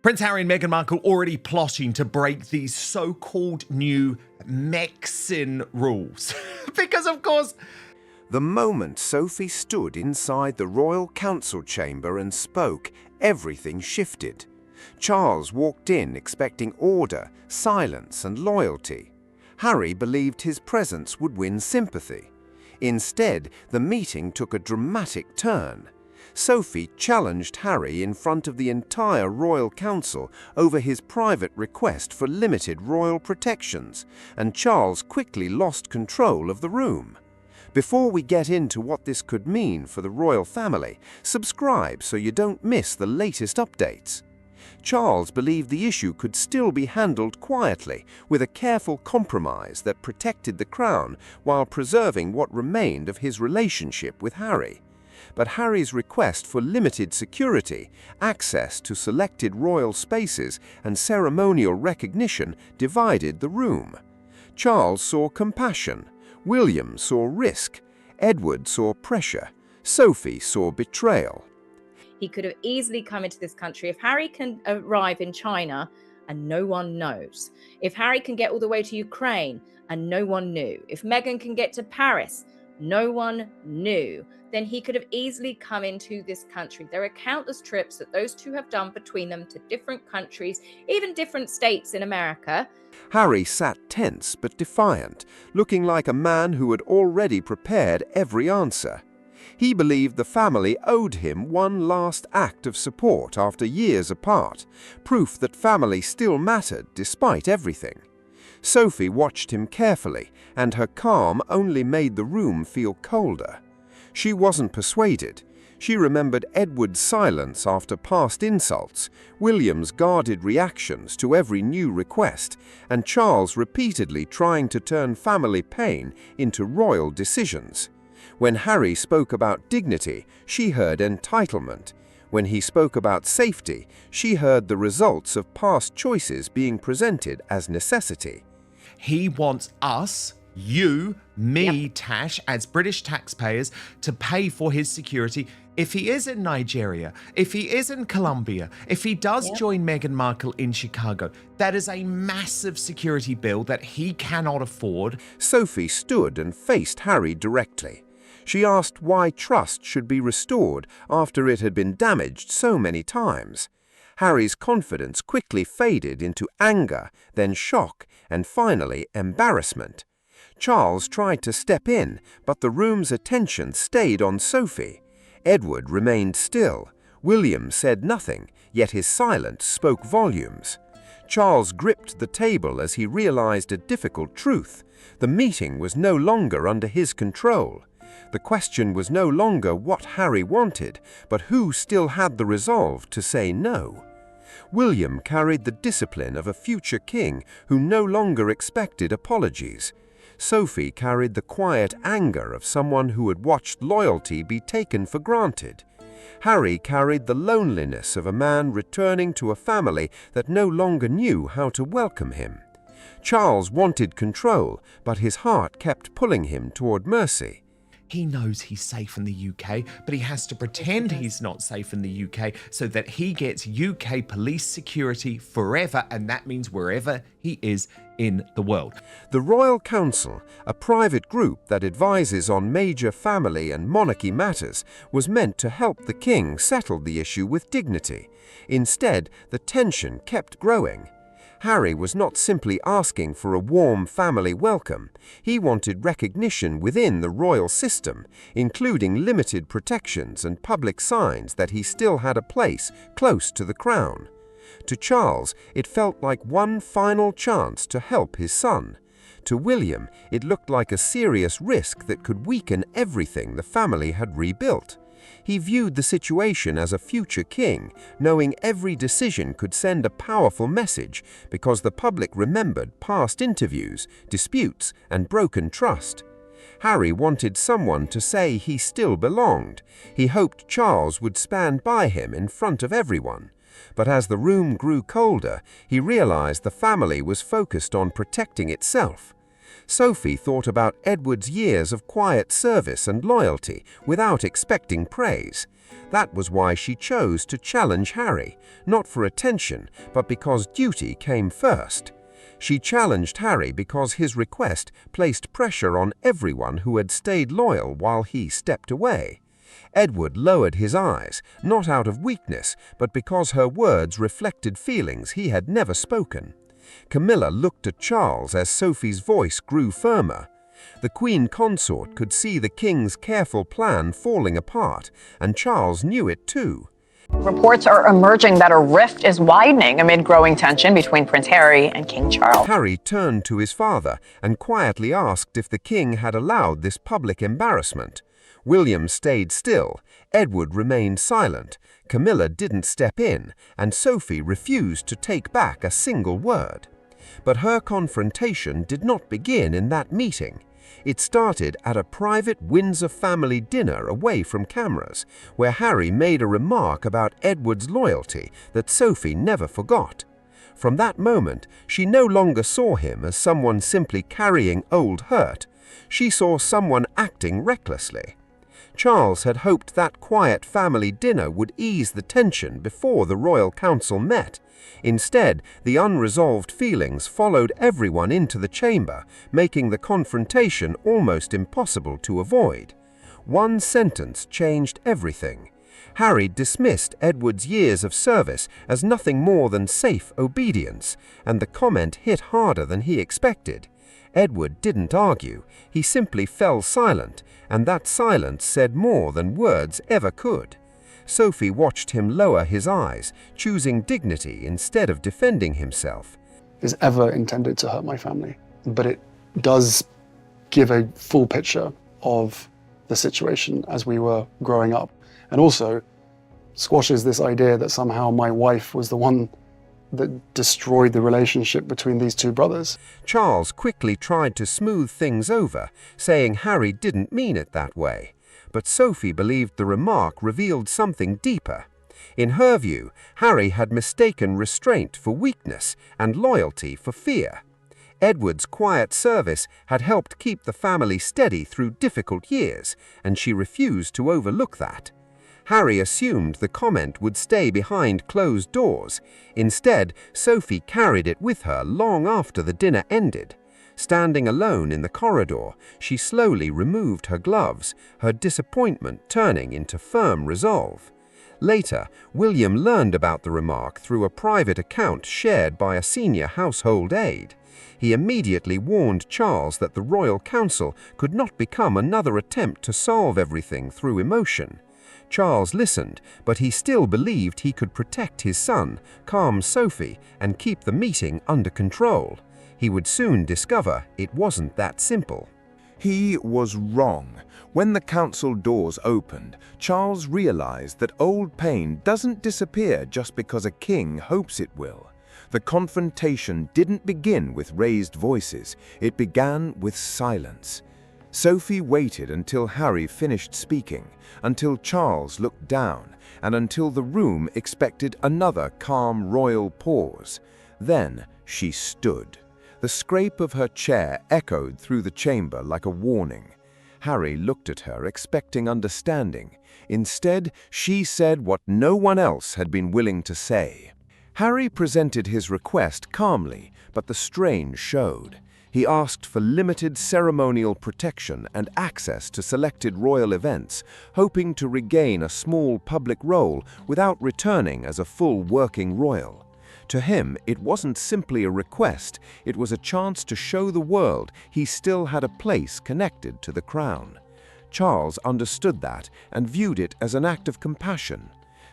Prince Harry and Meghan Markle already plotting to break these so-called new Mexin rules. Because, of course, The moment Sophie stood inside the royal council chamber and spoke, everything shifted. Charles walked in expecting order, silence, and loyalty. Harry believed his presence would win sympathy. Instead, the meeting took a dramatic turn. Sophie challenged Harry in front of the entire royal council over his private request for limited royal protections, and Charles quickly lost control of the room. Before we get into what this could mean for the royal family, subscribe so you don't miss the latest updates. Charles believed the issue could still be handled quietly, with a careful compromise that protected the crown while preserving what remained of his relationship with Harry. But Harry's request for limited security, access to selected royal spaces, and ceremonial recognition divided the room. Charles saw compassion, William saw risk, Edward saw pressure, Sophie saw betrayal. He could have easily come into this country. If Harry can arrive in China and no one knows, if Harry can get all the way to Ukraine and no one knew, if Meghan can get to Paris, no one knew, then he could have easily come into this country. There are countless trips that those two have done between them to different countries, even different states in America. Harry sat tense but defiant, looking like a man who had already prepared every answer. He believed the family owed him one last act of support after years apart, proof that family still mattered despite everything. Sophie watched him carefully, and her calm only made the room feel colder. She wasn't persuaded. She remembered Edward's silence after past insults, William's guarded reactions to every new request, and Charles repeatedly trying to turn family pain into royal decisions. When Harry spoke about dignity, she heard entitlement. When he spoke about safety, she heard the results of past choices being presented as necessity. he wants us, you, me, Yep. Tash, as British taxpayers, to pay for his security. If he is in Nigeria, if he is in Colombia, if he does Yep. join Meghan Markle in Chicago, that is a massive security bill that he cannot afford. Sophie stood and faced Harry directly. She asked why trust should be restored after it had been damaged so many times. Harry's confidence quickly faded into anger, then shock, and finally embarrassment. Charles tried to step in, but the room's attention stayed on Sophie. Edward remained still. William said nothing, yet his silence spoke volumes. Charles gripped the table as he realized a difficult truth. The meeting was no longer under his control. The question was no longer what Harry wanted, but who still had the resolve to say no. William carried the discipline of a future king who no longer expected apologies. Sophie carried the quiet anger of someone who had watched loyalty be taken for granted. Harry carried the loneliness of a man returning to a family that no longer knew how to welcome him. Charles wanted control, but his heart kept pulling him toward mercy. He knows he's safe in the UK, but he has to pretend he's not safe in the UK so that he gets UK police security forever, and that means wherever he is in the world. The Royal Council, a private group that advises on major family and monarchy matters, was meant to help the king settle the issue with dignity. Instead, the tension kept growing. Harry was not simply asking for a warm family welcome. He wanted recognition within the royal system, including limited protections and public signs that he still had a place close to the crown. To Charles, it felt like one final chance to help his son. To William, it looked like a serious risk that could weaken everything the family had rebuilt. He viewed the situation as a future king, knowing every decision could send a powerful message because the public remembered past interviews, disputes, and broken trust. Harry wanted someone to say he still belonged. He hoped Charles would stand by him in front of everyone. But as the room grew colder, he realized the family was focused on protecting itself. Sophie thought about Edward's years of quiet service and loyalty without expecting praise. That was why she chose to challenge Harry, not for attention, but because duty came first. She challenged Harry because his request placed pressure on everyone who had stayed loyal while he stepped away. Edward lowered his eyes, not out of weakness, but because her words reflected feelings he had never spoken. Camilla looked at Charles as Sophie's voice grew firmer. The Queen Consort could see the king's careful plan falling apart, and Charles knew it too. Reports are emerging that a rift is widening amid growing tension between Prince Harry and King Charles. Harry turned to his father and quietly asked if the king had allowed this public embarrassment. William stayed still, Edward remained silent, Camilla didn't step in, and Sophie refused to take back a single word. But her confrontation did not begin in that meeting. It started at a private Windsor family dinner away from cameras, where Harry made a remark about Edward's loyalty that Sophie never forgot. From that moment, she no longer saw him as someone simply carrying old hurt. She saw someone acting recklessly. Charles had hoped that quiet family dinner would ease the tension before the Royal Council met. Instead, the unresolved feelings followed everyone into the chamber, making the confrontation almost impossible to avoid. One sentence changed everything. Harry dismissed Edward's years of service as nothing more than safe obedience, and the comment hit harder than he expected. Edward didn't argue, he simply fell silent, and that silence said more than words ever could. Sophie watched him lower his eyes, choosing dignity instead of defending himself. Is ever intended to hurt my family, but it does give a full picture of the situation as we were growing up, and also squashes this idea that somehow my wife was the one that destroyed the relationship between these two brothers. Charles quickly tried to smooth things over, saying Harry didn't mean it that way. But Sophie believed the remark revealed something deeper. In her view, Harry had mistaken restraint for weakness and loyalty for fear. Edward's quiet service had helped keep the family steady through difficult years, and she refused to overlook that. Harry assumed the comment would stay behind closed doors. Instead, Sophie carried it with her long after the dinner ended. Standing alone in the corridor, she slowly removed her gloves, her disappointment turning into firm resolve. Later, William learned about the remark through a private account shared by a senior household aide. He immediately warned Charles that the Royal Council could not become another attempt to solve everything through emotion. Charles listened, but he still believed he could protect his son, calm Sophie, and keep the meeting under control. He would soon discover it wasn't that simple. He was wrong. When the council doors opened, Charles realized that old pain doesn't disappear just because a king hopes it will. The confrontation didn't begin with raised voices, it began with silence. Sophie waited until Harry finished speaking, until Charles looked down, and until the room expected another calm royal pause. Then she stood. The scrape of her chair echoed through the chamber like a warning. Harry looked at her, expecting understanding. Instead, she said what no one else had been willing to say. Harry presented his request calmly, but the strain showed. He asked for limited ceremonial protection and access to selected royal events, hoping to regain a small public role without returning as a full working royal. To him, it wasn't simply a request, it was a chance to show the world he still had a place connected to the crown. Charles understood that and viewed it as an act of compassion.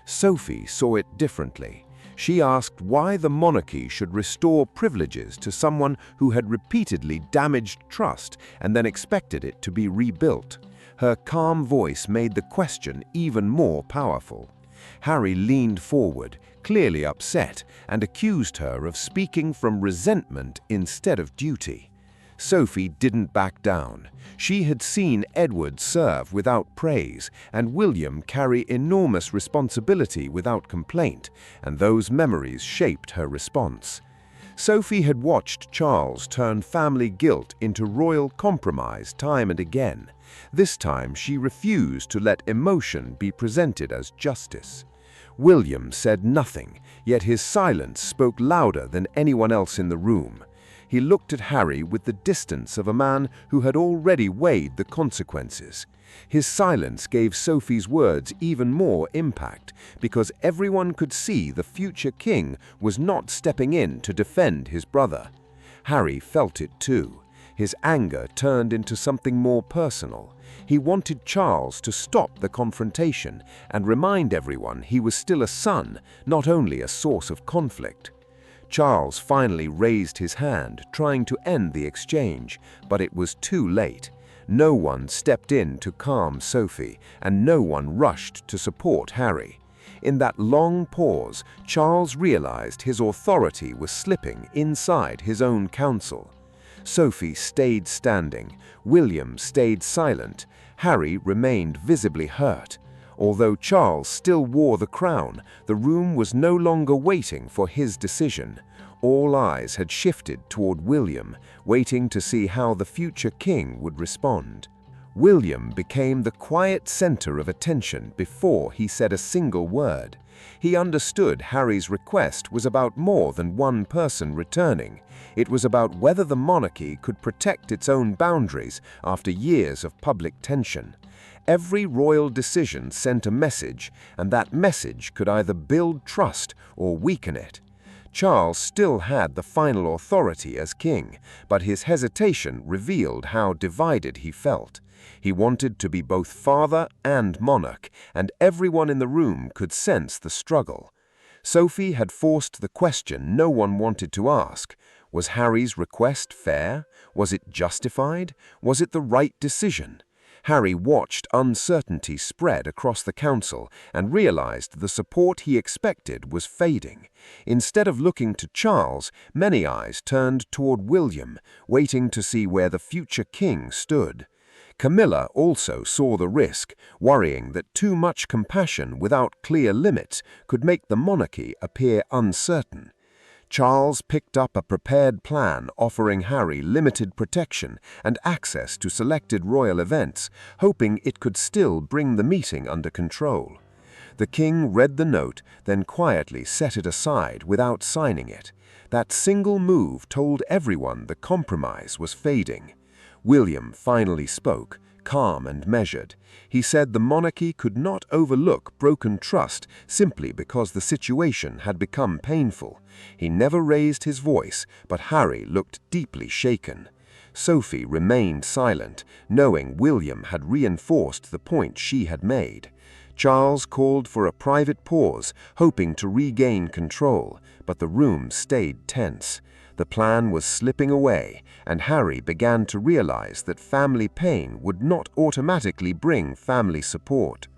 Sophie saw it differently. She asked why the monarchy should restore privileges to someone who had repeatedly damaged trust and then expected it to be rebuilt. Her calm voice made the question even more powerful. Harry leaned forward, clearly upset, and accused her of speaking from resentment instead of duty. Sophie didn't back down. She had seen Edward serve without praise and William carry enormous responsibility without complaint, and those memories shaped her response. Sophie had watched Charles turn family guilt into royal compromise time and again. This time she refused to let emotion be presented as justice. William said nothing, yet his silence spoke louder than anyone else in the room. He looked at Harry with the distance of a man who had already weighed the consequences. His silence gave Sophie's words even more impact, because everyone could see the future king was not stepping in to defend his brother. Harry felt it too. His anger turned into something more personal. He wanted Charles to stop the confrontation and remind everyone he was still a son, not only a source of conflict. Charles finally raised his hand, trying to end the exchange, but it was too late. No one stepped in to calm Sophie, and no one rushed to support Harry. In that long pause, Charles realized his authority was slipping inside his own council. Sophie stayed standing, William stayed silent, Harry remained visibly hurt. Although Charles still wore the crown, the room was no longer waiting for his decision. All eyes had shifted toward William, waiting to see how the future king would respond. William became the quiet center of attention before he said a single word. He understood Harry's request was about more than one person returning. It was about whether the monarchy could protect its own boundaries after years of public tension. Every royal decision sent a message, and that message could either build trust or weaken it. Charles still had the final authority as king, but his hesitation revealed how divided he felt. He wanted to be both father and monarch, and everyone in the room could sense the struggle. Sophie had forced the question no one wanted to ask. Was Harry's request fair? Was it justified? Was it the right decision? Harry watched uncertainty spread across the council and realized the support he expected was fading. Instead of looking to Charles, many eyes turned toward William, waiting to see where the future king stood. Camilla also saw the risk, worrying that too much compassion without clear limits could make the monarchy appear uncertain. Charles picked up a prepared plan offering Harry limited protection and access to selected royal events, hoping it could still bring the meeting under control. The king read the note, then quietly set it aside without signing it. That single move told everyone the compromise was fading. William finally spoke, calm and measured. He said the monarchy could not overlook broken trust simply because the situation had become painful. He never raised his voice, but Harry looked deeply shaken. Sophie remained silent, knowing William had reinforced the point she had made. Charles called for a private pause, hoping to regain control, but the room stayed tense. The plan was slipping away, and Harry began to realize that family pain would not automatically bring family support.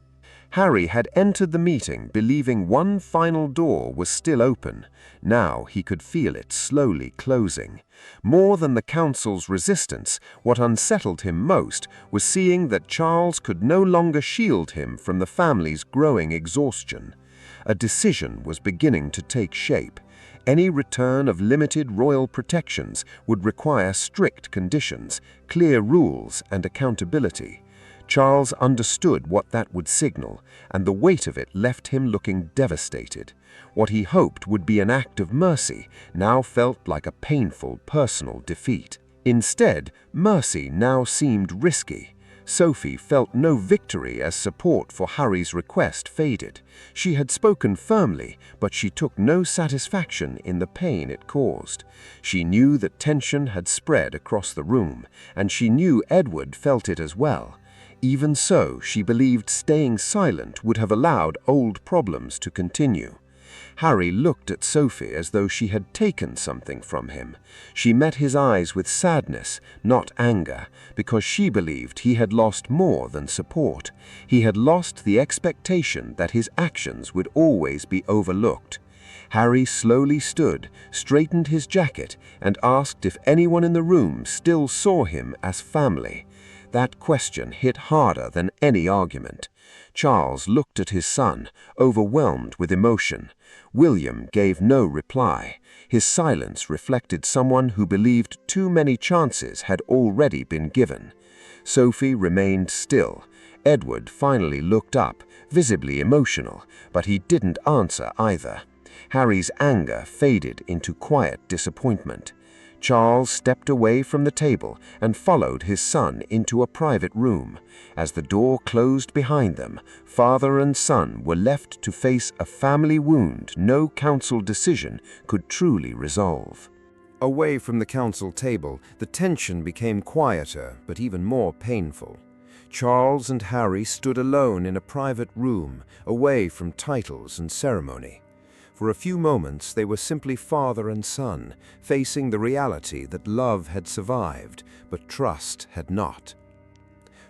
Harry had entered the meeting believing one final door was still open. Now he could feel it slowly closing. More than the council's resistance, what unsettled him most was seeing that Charles could no longer shield him from the family's growing exhaustion. A decision was beginning to take shape. Any return of limited royal protections would require strict conditions, clear rules, and accountability. Charles understood what that would signal, and the weight of it left him looking devastated. What he hoped would be an act of mercy now felt like a painful personal defeat. Instead, mercy now seemed risky. Sophie felt no victory as support for Harry's request faded. She had spoken firmly, but she took no satisfaction in the pain it caused. She knew that tension had spread across the room, and she knew Edward felt it as well. Even so, she believed staying silent would have allowed old problems to continue. Harry looked at Sophie as though she had taken something from him. She met his eyes with sadness, not anger, because she believed he had lost more than support. He had lost the expectation that his actions would always be overlooked. Harry slowly stood, straightened his jacket, and asked if anyone in the room still saw him as family. That question hit harder than any argument. Charles looked at his son, overwhelmed with emotion. William gave no reply. His silence reflected someone who believed too many chances had already been given. Sophie remained still. Edward finally looked up, visibly emotional, but he didn't answer either. Harry's anger faded into quiet disappointment. Charles stepped away from the table and followed his son into a private room. As the door closed behind them, father and son were left to face a family wound no council decision could truly resolve. Away from the council table, the tension became quieter, but even more painful. Charles and Harry stood alone in a private room, away from titles and ceremony. For a few moments, they were simply father and son, facing the reality that love had survived, but trust had not.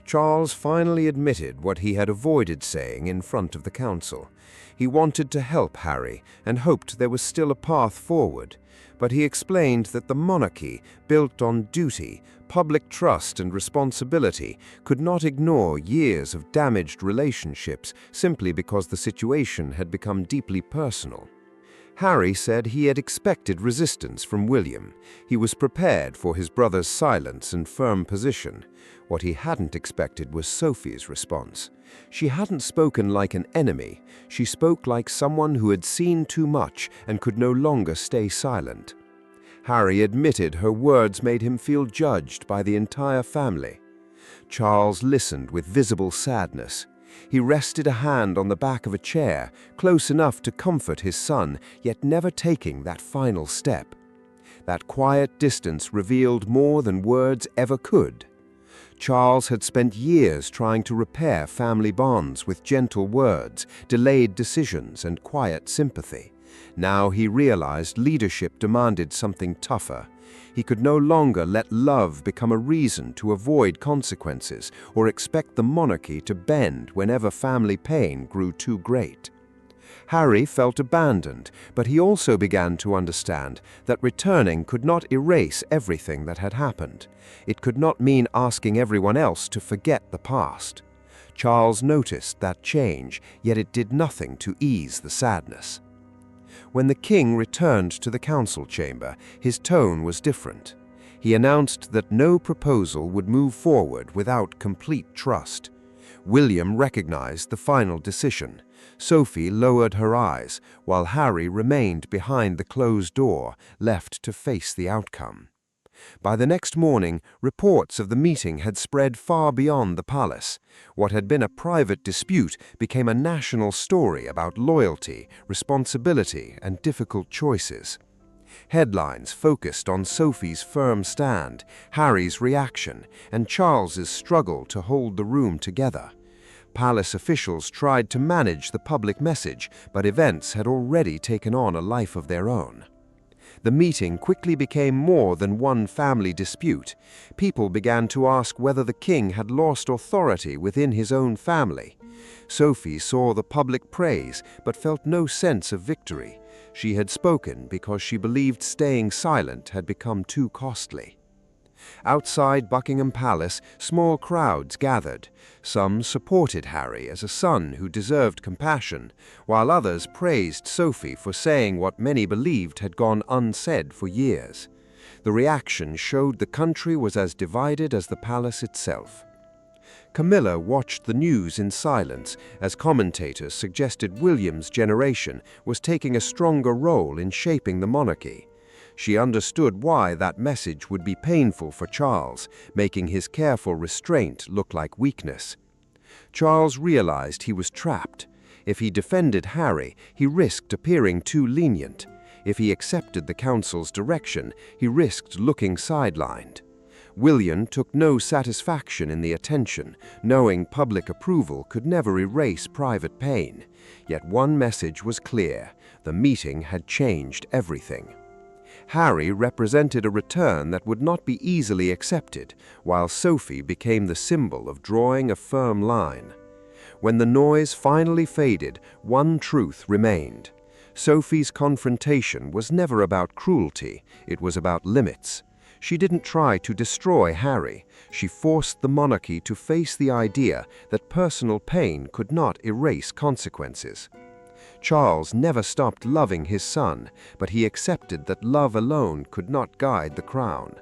Charles finally admitted what he had avoided saying in front of the council. He wanted to help Harry and hoped there was still a path forward, but he explained that the monarchy, built on duty, public trust and responsibility, could not ignore years of damaged relationships simply because the situation had become deeply personal. Harry said he had expected resistance from William. He was prepared for his brother's silence and firm position. What he hadn't expected was Sophie's response. She hadn't spoken like an enemy. She spoke like someone who had seen too much and could no longer stay silent. Harry admitted her words made him feel judged by the entire family. Charles listened with visible sadness. He rested a hand on the back of a chair, close enough to comfort his son, yet never taking that final step. That quiet distance revealed more than words ever could. Charles had spent years trying to repair family bonds with gentle words, delayed decisions, and quiet sympathy. Now he realized leadership demanded something tougher. He could no longer let love become a reason to avoid consequences or expect the monarchy to bend whenever family pain grew too great. Harry felt abandoned, but he also began to understand that returning could not erase everything that had happened. It could not mean asking everyone else to forget the past. Charles noticed that change, yet it did nothing to ease the sadness. When the king returned to the council chamber, his tone was different. He announced that no proposal would move forward without complete trust. William recognized the final decision. Sophie lowered her eyes, while Harry remained behind the closed door, left to face the outcome. By the next morning, reports of the meeting had spread far beyond the palace. What had been a private dispute became a national story about loyalty, responsibility, and difficult choices. Headlines focused on Sophie's firm stand, Harry's reaction, and Charles's struggle to hold the room together. Palace officials tried to manage the public message, but events had already taken on a life of their own. The meeting quickly became more than one family dispute. People began to ask whether the king had lost authority within his own family. Sophie saw the public praise, but felt no sense of victory. She had spoken because she believed staying silent had become too costly. Outside Buckingham Palace, small crowds gathered. Some supported Harry as a son who deserved compassion, while others praised Sophie for saying what many believed had gone unsaid for years. The reaction showed the country was as divided as the palace itself. Camilla watched the news in silence as commentators suggested William's generation was taking a stronger role in shaping the monarchy. She understood why that message would be painful for Charles, making his careful restraint look like weakness. Charles realized he was trapped. If he defended Harry, he risked appearing too lenient. If he accepted the council's direction, he risked looking sidelined. William took no satisfaction in the attention, knowing public approval could never erase private pain. Yet one message was clear: the meeting had changed everything. Harry represented a return that would not be easily accepted, while Sophie became the symbol of drawing a firm line. When the noise finally faded, one truth remained. Sophie's confrontation was never about cruelty, it was about limits. She didn't try to destroy Harry. She forced the monarchy to face the idea that personal pain could not erase consequences. Charles never stopped loving his son, but he accepted that love alone could not guide the crown.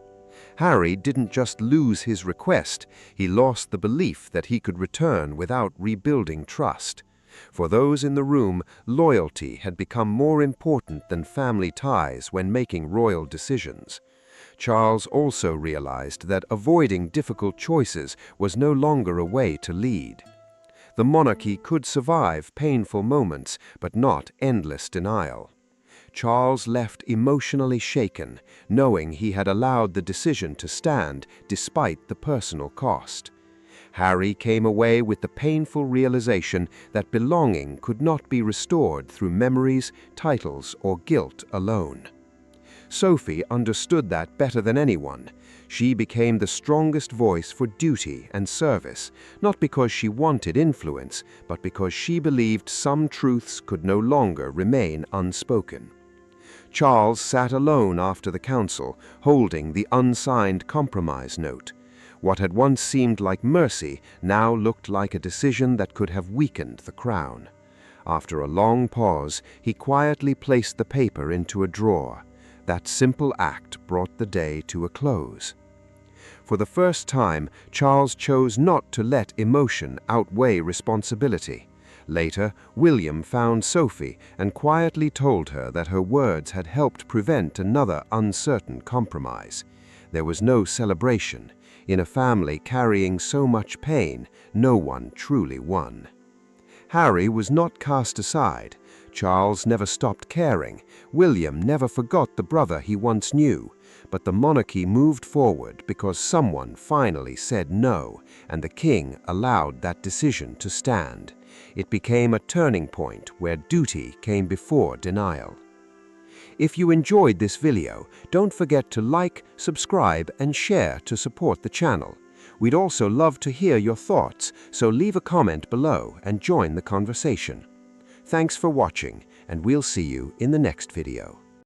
Harry didn't just lose his request, he lost the belief that he could return without rebuilding trust. For those in the room, loyalty had become more important than family ties when making royal decisions. Charles also realized that avoiding difficult choices was no longer a way to lead. The monarchy could survive painful moments, but not endless denial. Charles left emotionally shaken, knowing he had allowed the decision to stand despite the personal cost. Harry came away with the painful realization that belonging could not be restored through memories, titles, or guilt alone. Sophie understood that better than anyone. She became the strongest voice for duty and service, not because she wanted influence, but because she believed some truths could no longer remain unspoken. Charles sat alone after the council, holding the unsigned compromise note. What had once seemed like mercy now looked like a decision that could have weakened the crown. After a long pause, he quietly placed the paper into a drawer. That simple act brought the day to a close. For the first time, Charles chose not to let emotion outweigh responsibility. Later, William found Sophie and quietly told her that her words had helped prevent another uncertain compromise. There was no celebration. In a family carrying so much pain, no one truly won. Harry was not cast aside. Charles never stopped caring. William never forgot the brother he once knew. But the monarchy moved forward because someone finally said no, and the king allowed that decision to stand. It became a turning point where duty came before denial. If you enjoyed this video, don't forget to like, subscribe, and share to support the channel. We'd also love to hear your thoughts, so leave a comment below and join the conversation. Thanks for watching, and we'll see you in the next video.